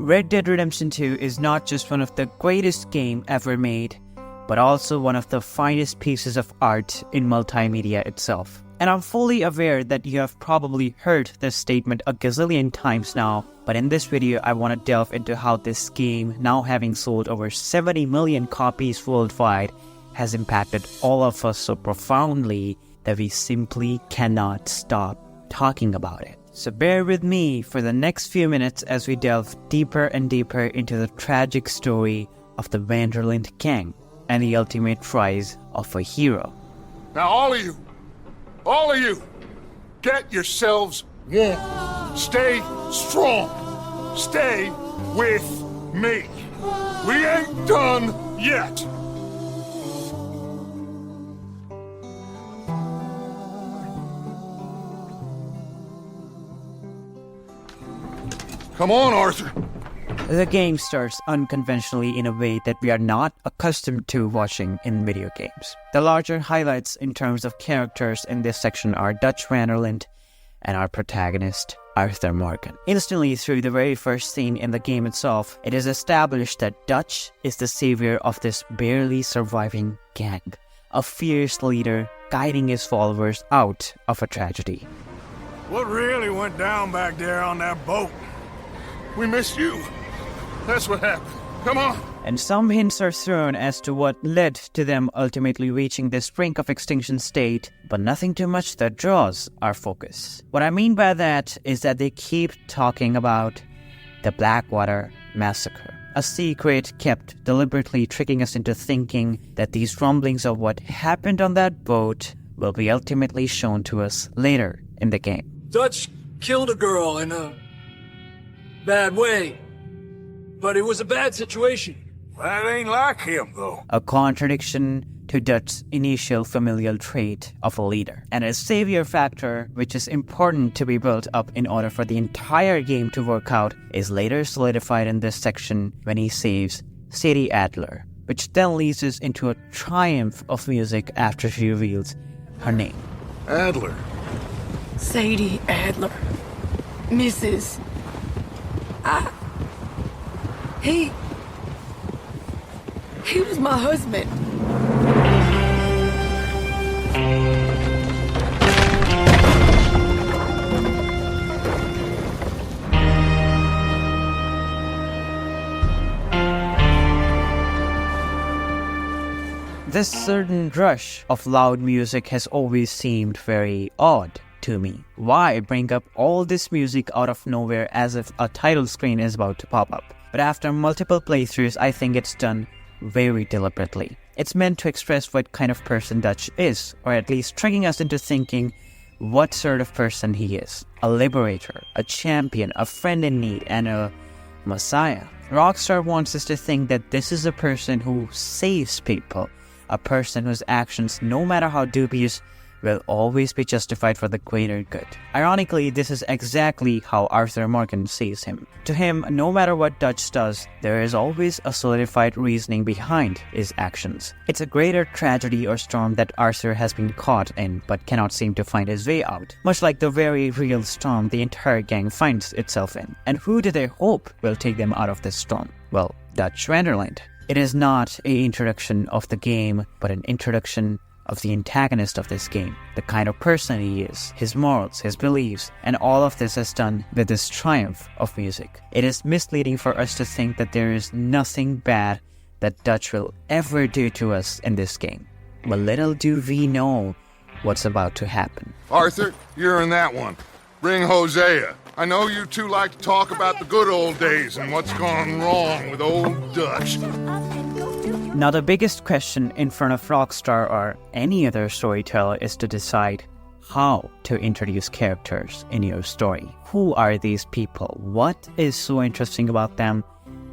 Red Dead Redemption 2 is not just one of the greatest games ever made, but also one of the finest pieces of art in multimedia itself. And I'm fully aware that you have probably heard this statement a gazillion times now, but in this video I want to delve into how this game, now having sold over 70 million copies worldwide, has impacted all of us so profoundly that we simply cannot stop talking about it. So bear with me for the next few minutes as we delve deeper and deeper into the tragic story of the Vanderlyn gang and the ultimate rise of a hero. Now all of you, get yourselves warm. Stay strong. Stay with me. We ain't done yet. Come on, Arthur. The game starts unconventionally in a way that we are not accustomed to watching in video games. The larger highlights in terms of characters in this section are Dutch Vanderlyn and our protagonist, Arthur Morgan. Instantly, through the very first scene in the game itself, it is established that Dutch is the savior of this barely surviving gang, a fierce leader guiding his followers out of a tragedy. What really went down back there on that boat? We missed you. That's what happened. Come on. And some hints are thrown as to what led to them ultimately reaching this brink of extinction state, but nothing too much that draws our focus. What I mean by that is that they keep talking about the Blackwater Massacre, a secret kept deliberately tricking us into thinking that these rumblings of what happened on that boat will be ultimately shown to us later in the game. Dutch killed a girl in a bad way, but it was a bad situation. That ain't like him, though. A contradiction to Dutch's initial familial trait of a leader, and a savior factor which is important to be built up in order for the entire game to work out is later solidified in this section when he saves Sadie Adler, which then leads us into a triumph of music after she reveals her name. Adler. Sadie Adler. Mrs. He was my husband. This certain rush of loud music has always seemed very odd to me. Why bring up all this music out of nowhere as if a title screen is about to pop up? But after multiple playthroughs, I think it's done very deliberately. It's meant to express what kind of person Dutch is, or at least tricking us into thinking what sort of person he is. A liberator, a champion, a friend in need, and a messiah. Rockstar wants us to think that this is a person who saves people, a person whose actions, no matter how dubious, will always be justified for the greater good. Ironically, this is exactly how Arthur Morgan sees him. To him, no matter what Dutch does, there is always a solidified reasoning behind his actions. It's a greater tragedy or storm that Arthur has been caught in but cannot seem to find his way out, much like the very real storm the entire gang finds itself in. And who do they hope will take them out of this storm? Well, Dutch Vanderlyn. It is not an introduction of the game, but an introduction of the antagonist of this game, the kind of person he is, his morals, his beliefs, and all of this is done with this triumph of music. It is misleading for us to think that there is nothing bad that Dutch will ever do to us in this game. But little do we know what's about to happen. Arthur, you're in that one. Bring Hosea. I know you two like to talk about the good old days and what's gone wrong with old Dutch. Now the biggest question in front of Rockstar or any other storyteller is to decide how to introduce characters in your story. Who are these people? What is so interesting about them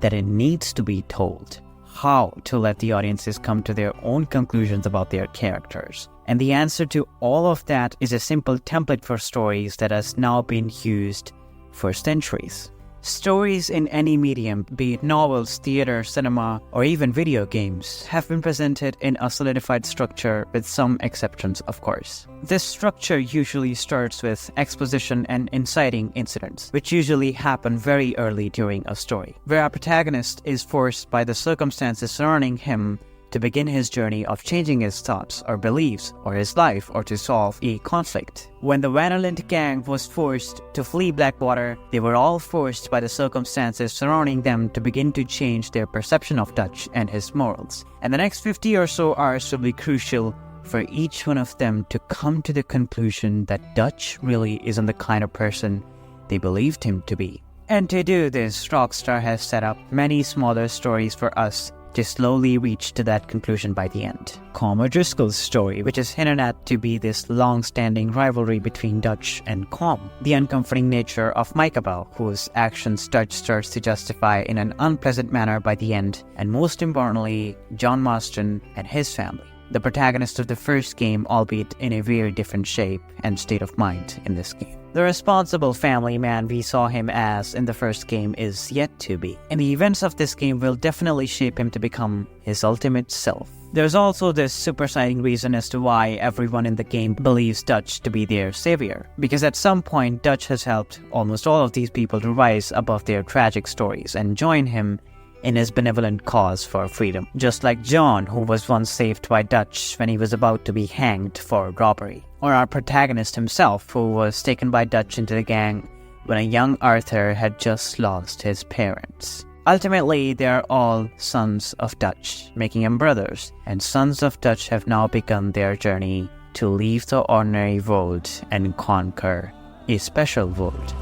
that it needs to be told? How to let the audiences come to their own conclusions about their characters? And the answer to all of that is a simple template for stories that has now been used for centuries. Stories in any medium, be it novels, theater, cinema, or even video games, have been presented in a solidified structure with some exceptions, of course. This structure usually starts with exposition and inciting incidents, which usually happen very early during a story, where our protagonist is forced by the circumstances surrounding him to begin his journey of changing his thoughts or beliefs or his life or to solve a conflict. When the Vanillent gang was forced to flee Blackwater, they were all forced by the circumstances surrounding them to begin to change their perception of Dutch and his morals. And the next 50 or so hours will be crucial for each one of them to come to the conclusion that Dutch really isn't the kind of person they believed him to be. And to do this, Rockstar has set up many smaller stories for us to slowly reach to that conclusion by the end. Com O'Driscoll's story, which is hinted at to be this long-standing rivalry between Dutch and Com. The uncomforting nature of Micabel, whose actions Dutch starts to justify in an unpleasant manner by the end. And most importantly, John Marston and his family. The protagonist of the first game, albeit in a very different shape and state of mind in this game. The responsible family man we saw him as in the first game is yet to be, and the events of this game will definitely shape him to become his ultimate self. There's also this superseding reason as to why everyone in the game believes Dutch to be their savior, because at some point Dutch has helped almost all of these people to rise above their tragic stories and join him in his benevolent cause for freedom. Just like John, who was once saved by Dutch when he was about to be hanged for robbery. Or our protagonist himself, who was taken by Dutch into the gang when a young Arthur had just lost his parents. Ultimately, they are all sons of Dutch, making them brothers, and sons of Dutch have now begun their journey to leave the ordinary world and conquer a special world.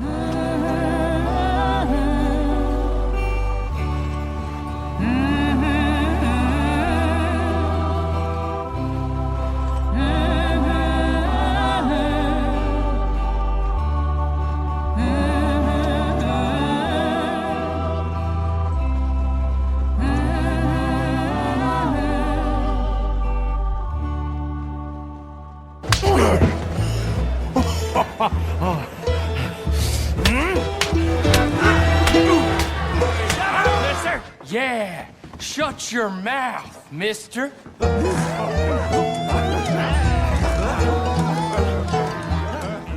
Yeah, shut your mouth, mister.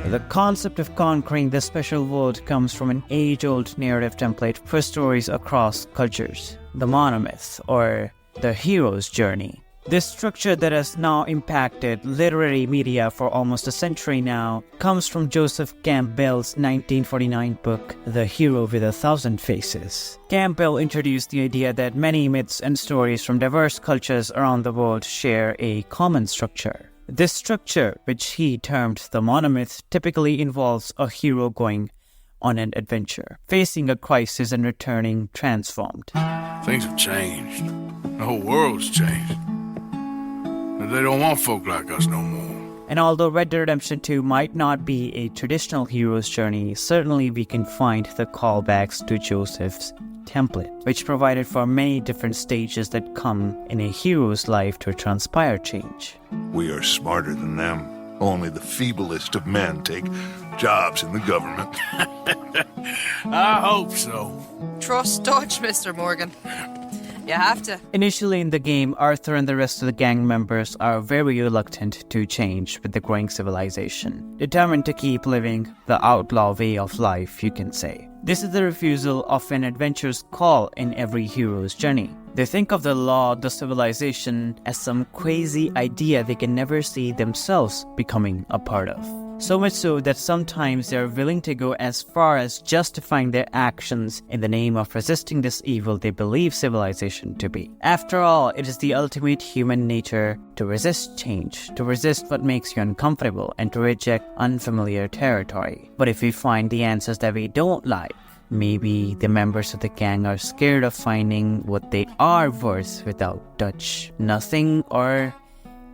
The concept of conquering this special world comes from an age-old narrative template for stories across cultures, the monomyth, or the hero's journey. This structure that has now impacted literary media for almost a century now comes from Joseph Campbell's 1949 book, The Hero with 1,000 Faces. Campbell introduced the idea that many myths and stories from diverse cultures around the world share a common structure. This structure, which he termed the monomyth, typically involves a hero going on an adventure, facing a crisis and returning transformed. Things have changed. The whole world's changed. They don't want folk like us no more. And although Red Dead Redemption 2 might not be a traditional hero's journey, certainly we can find the callbacks to Joseph's template, which provided for many different stages that come in a hero's life to transpire change. We are smarter than them. Only the feeblest of men take jobs in the government. I hope so. Trust Dutch, Mr. Morgan. You have to. Initially in the game, Arthur and the rest of the gang members are very reluctant to change with the growing civilization, determined to keep living the outlaw way of life, you can say. This is the refusal of an adventurous call in every hero's journey. They think of the law, the civilization, as some crazy idea they can never see themselves becoming a part of. So much so that sometimes they are willing to go as far as justifying their actions in the name of resisting this evil they believe civilization to be. After all, it is the ultimate human nature to resist change, to resist what makes you uncomfortable, and to reject unfamiliar territory. But if we find the answers that we don't like, maybe the members of the gang are scared of finding what they are worth without Dutch. Nothing or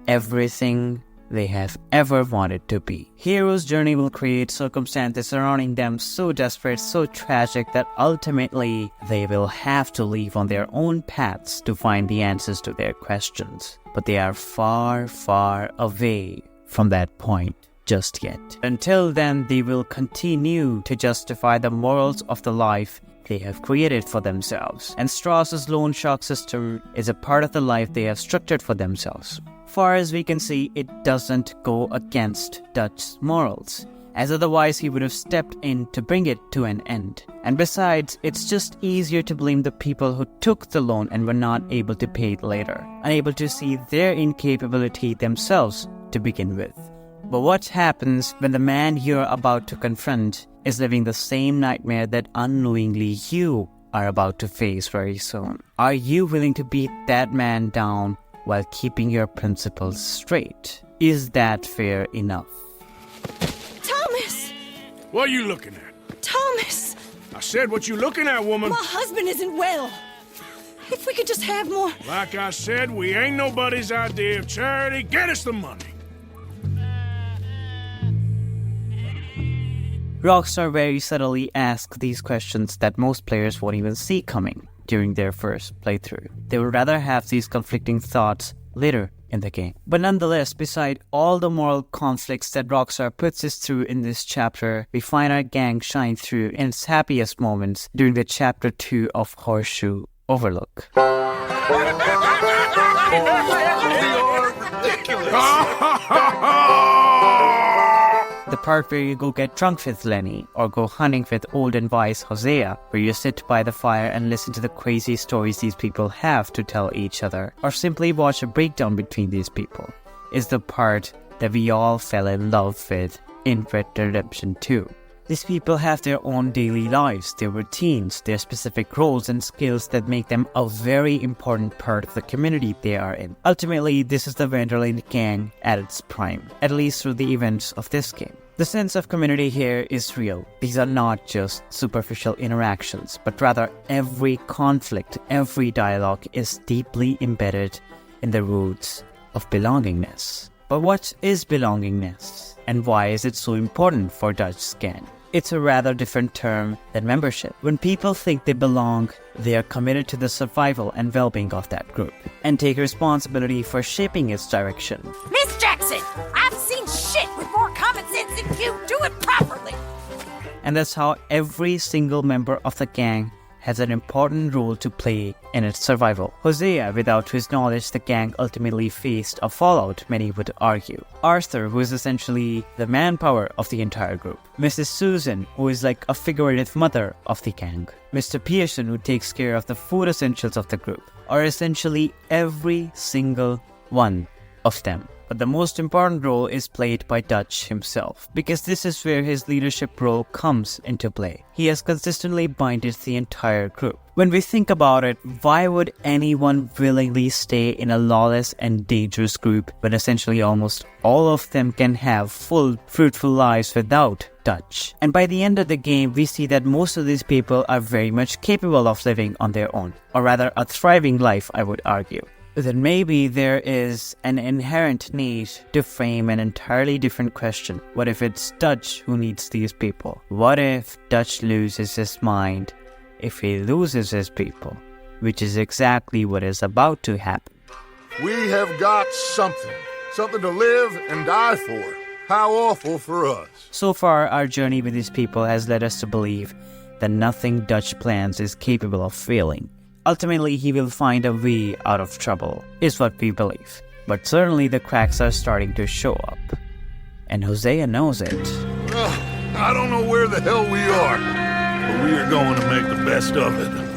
everything they have ever wanted to be. Hero's journey will create circumstances surrounding them so desperate, so tragic, that ultimately they will have to leave on their own paths to find the answers to their questions. But they are far, far away from that point. just yet. Until then, they will continue to justify the morals of the life they have created for themselves. And Strauss's loan shark system is a part of the life they have structured for themselves. Far as we can see, it doesn't go against Dutch's morals, as otherwise he would have stepped in to bring it to an end. And besides, it's just easier to blame the people who took the loan and were not able to pay it later, unable to see their incapability themselves to begin with. But what happens when the man you're about to confront is living the same nightmare that unknowingly you are about to face very soon? Are you willing to beat that man down while keeping your principles straight? Is that fair enough? Thomas! What are you looking at? Thomas! I said, what you looking at, woman? My husband isn't well. If we could just have more... Like I said, we ain't nobody's idea of charity. Get us the money. Rockstar very subtly asks these questions that most players won't even see coming during their first playthrough. They would rather have these conflicting thoughts later in the game. But nonetheless, beside all the moral conflicts that Rockstar puts us through in this chapter, we find our gang shine through in its happiest moments during the chapter 2 of Horse-shoe, Overlook. The part where you go get drunk with Lenny, or go hunting with old and wise Hosea, where you sit by the fire and listen to the crazy stories these people have to tell each other, or simply watch a breakdown between these people, is the part that we all fell in love with in Red Dead Redemption 2. These people have their own daily lives, their routines, their specific roles and skills that make them a very important part of the community they are in. Ultimately, this is the Vanderlyn gang at its prime, at least through the events of this game. The sense of community here is real. These are not just superficial interactions, but rather every conflict, every dialogue is deeply embedded in the roots of belongingness. But what is belongingness? And why is it so important for Dutch's gang? It's a rather different term than membership. When people think they belong, they are committed to the survival and well-being of that group, and take responsibility for shaping its direction. Miss Jackson, I've seen shit with more common sense than you. Do it properly. And that's how every single member of the gang has an important role to play in its survival. Hosea, without whose knowledge the gang ultimately faced a fallout, many would argue. Arthur, who is essentially the manpower of the entire group. Mrs. Susan, who is like a figurative mother of the gang. Mr. Pearson, who takes care of the food essentials of the group. Or essentially every single one of them. But the most important role is played by Dutch himself, because this is where his leadership role comes into play. He has consistently binded the entire group. When we think about it, why would anyone willingly stay in a lawless and dangerous group when essentially almost all of them can have full, fruitful lives without Dutch? And by the end of the game, we see that most of these people are very much capable of living on their own, or rather a thriving life, I would argue. Then maybe there is an inherent need to frame an entirely different question. What if it's Dutch who needs these people? What if Dutch loses his mind if he loses his people? Which is exactly what is about to happen. We have got something to live and die for. How awful for us. So far, our journey with these people has led us to believe that nothing Dutch plans is capable of failing. Ultimately, he will find a way out of trouble, is what we believe. But certainly the cracks are starting to show up. And Hosea knows it. I don't know where the hell we are, but we are going to make the best of it.